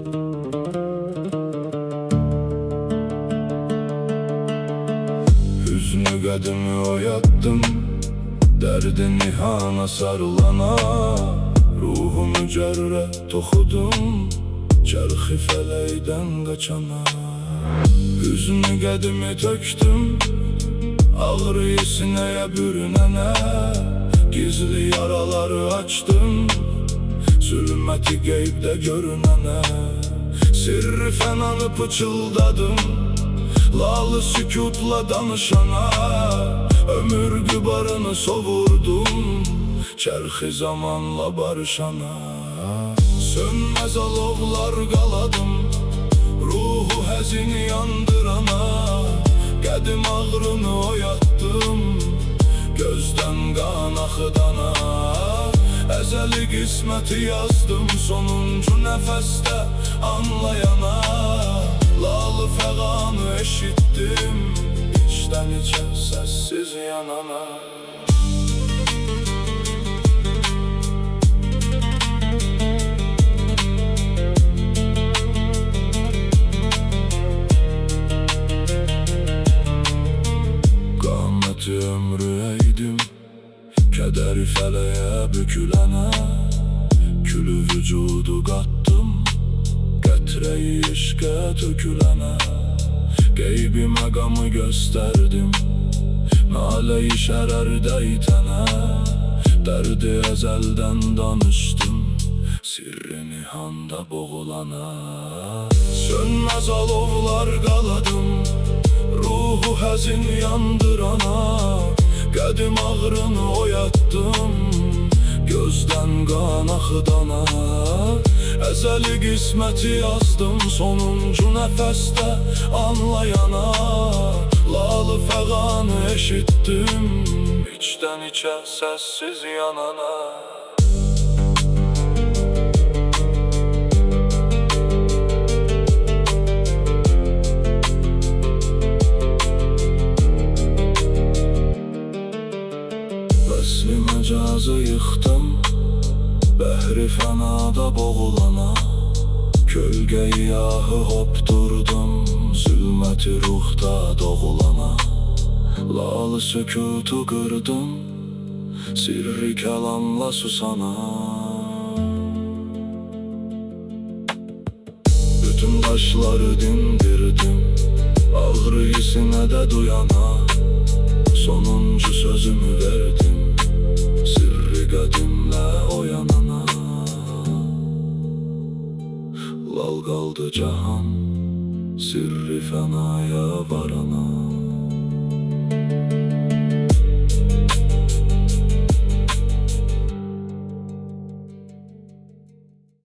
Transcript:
Hüznü qədimi oyattım, dərdi nihana sarılana, ruhumu cərrə toxudum, çərxi fələkdən qaçana. Hüznü qədimi töktüm, ağrıyı sinəyə bürünənə, gizli yaraları açdım, zülməti qeybdə görünənə. Sirri fənanı pıçıldadım, lalı sükutla danışana, ömür gübarını sovurdum, çərxi zamanla barışana. Sönməz alovlar qaladım, ruhu həzini yandırana, qədim ağrını oyatdım, gözdən qan axıdana. Əzəli qisməti yazdım, sonuncu nəfəsdə anlayana, lalı fəğanı eşitdim, içdən içə səssiz yanana. Qaməti ömrü əydim, kədəri fələyə bükülənə, külü vücudu qatdım, qətrəyi işqə tökülənə. Qeybi məqamı göstərdim, nalə-i şərərdə itənə, dərdi əzəldən danışdım, sirri nihanda boğulana. Sönməz alovlar qaladım, ruhu həzin yandırana, qədim ağrını oyatdım, gözdən qan axıdana. Əzəli qisməti yazdım, sonuncu nəfəsdə anlayana, lalı fəğanı eşitdim, içdən içə səssiz yanana. Vəsli məcazı yıxdım, bəhri fənada boğulana, kölgəyi yahı hopdurdum, zülməti ruhda doğulana. Lalı sükutu qırdım, sirri kəlamla susana. Bütün daşları dindirdim, ağrı sinədə duyana, sonuncu sözümü verdim, sirri qədimlə oyanana. Lal qaldı cahan, sirri fənaya varana.